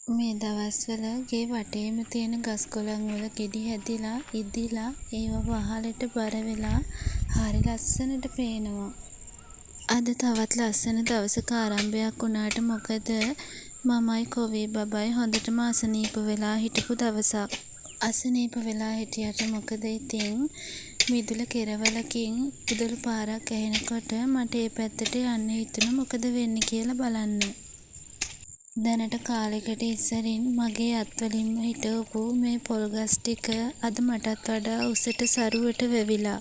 මේ දවස්වල ගේ වටේම තියෙන ගස් කොළන් වල ගෙඩි හැදිලා ඉදිලා ඒවා වහලට බර වෙලා හරි ලස්සනට පේනවා. අද තවත් ලස්සන දවසක ආරම්භයක් වුණාට මොකද මමයි කොවී බබයි හොඳටම අසනීප වෙලා හිටපු දවසක්. අසනීප වෙලා හිටියට මොකද ඉතින් මිදුල කෙරවලකින් උදළු පාරක් ඇහෙනකොට මට ඒ පැත්තට යන්න හිතුණා මොකද වෙන්නේ කියලා බලන්න. දැනට කාලෙකට ඉස්සරින් මගේ අත්වලින්ම හිටවපු මේ පොල් ගස් ටික අද මටත් වඩා උසට සරුවට වැවිලා.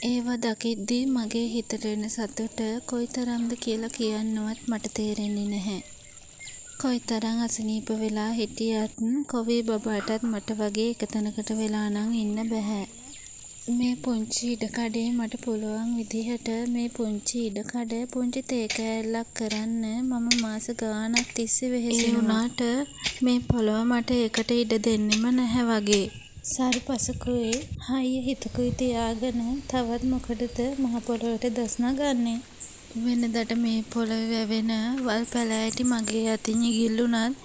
ඒවා දකිද්දී මගේ හිතට එන සතුට කොයිතරම්ද කියලා කියන්නවත් මට තේරෙන්නේ නැහැ. කොයිතරම් අසනීප වෙලා හිටියත් කොවී බබාටත් මට වගේ එක තැනකට වෙලා නම් ඉන්න බෑ. මේ පුංචි ඉඩකඩේ මට පුළුවන් විදිහට මේ පුංචි ඉඩකඩ පුංචි තේ කෑල්ලක් කරන්න මම මාස ගාණක් තිස්සේ වෙහෙසුණා. ඒ වුණාට මේ පොළොව මට ඒකට ඉඩ දෙන්නෙම නැහැ වගේ. සරුපසකුයි හයිය හිතකුයි තියාගෙන තවත් මොකටද මහ පොළොවට දොස් නගන්නේ. වෙනදට මේ පොළොවේ වැවෙන වල් පැලෑටි මගේ අතින් ඉගිල්ලුණත්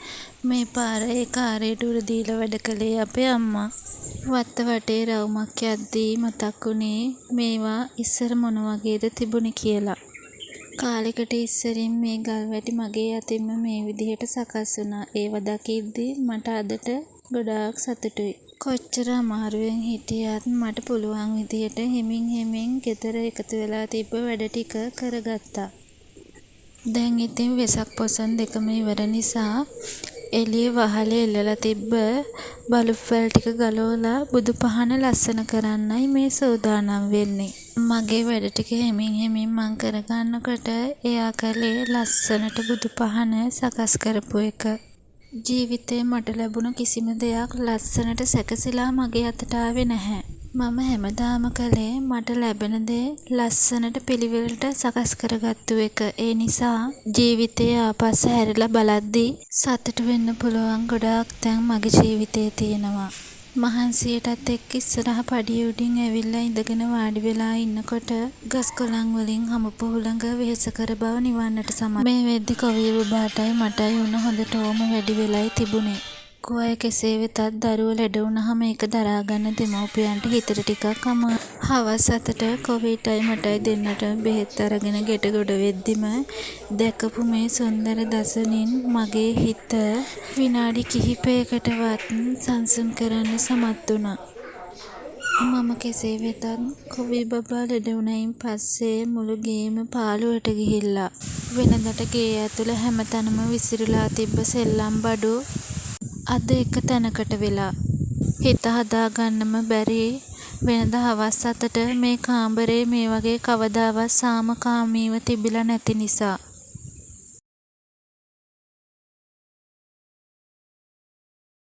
මේ පාර ඒ කාරයට උර දීලා වැඩ කළේ අපේ අම්මා. වත්ත වටේ රවුමක් යද්දී මතක් වුණේ මේවා ඉස්සර මොන වගේද තිබුණේ කියලා. කාලෙකට ඉස්සරින් මේ ගල් වැටි මගේ අතින්ම මේ විදිහට සකස් වුණා. ඒව දකිද්දී මට අදට ගොඩාක් සතුටුයි. කොච්චර අමාරුවෙන් හිටියත් මට පුළුවන් විදිහට හිමින් ගෙදර එකතු වෙලා තිබ්බ වැඩ ටික කරගත්තා. දැන් ඉතින් වෙසක් පොසොන් දෙකම ඉවර නිසා එළිය වහලේ එල්ලලා තිබ්බ බලුප් වැල් ටික ගලවලා බුදු පහන ලස්සන කරන්නයි මේ සූදානම් වෙන්නේ. මගේ වැඩ ටික හිමින් මං කරගන්නකොට එයා කලේ ලස්සනට බුදු පහන සකස් කරපු එක. ජීවිතේ මට ලැබුණ කිසිම දෙයක් ලස්සනට සැකසিলা මගේ අතට ආවේ නැහැ. මම හැමදාම කලේ මට ලැබෙන දේ ලස්සනට පිළිවෙලට සකස් කරගත්තු එක. ඒ නිසා ජීවිතේ ආපස්ස හැරිලා බලද්දී සතුට වෙන්න පුළුවන් ගොඩාක් තැන් මගේ ජීවිතේ තියෙනවා. මහන්සියටත් එක්ක ඉස්සරහ පඩිය උඩින් ඇවිල්ලා ඉඳගෙන වාඩි වෙලා ඉන්නකොට ගස් කොළන් වලින් හමපු හුළඟ වෙහෙසකර බව නිවන්නට සමත්. මේ වෙද්දි කොවී බබාටයි මටයි උණ හොඳටම වැඩි වෙලයි තිබුණේ. කොයි කෙසේ වෙතත් දරුවෝ ලෙඩ වුණාම ඒක දරා ගන්න දෙමව්පියන්ට හිතට ටිකක් අමාරුයි. හවස් 7ට කොවීටයි මටයි දෙන්නට බෙහෙත් අරගෙන ගෙට ගොඩ වෙද්දිම දැකපු මේ සුන්දර දසුනින් මගේ හිත විනාඩි කිහිපයකටවත් සංසුන් කරන්න සමත් වුණා. මම කෙසේ වෙතත් කොවී බබා ලෙඩ වුණයින් පස්සේ මුළු ගේම පාළුවට ගිහිල්ලා වෙනදට ගේ ඇතුළ හැමතැනම විසිරීලා තිබ්බ සෙල්ලම් බඩු අද එක තැනකට වෙලා හිත හදා ගන්නම බැරි. වෙනද හවස් 7ට මේ කාමරේ මේ වගේ කවදාවත් සාමකාමීව තිබිලා නැති නිසා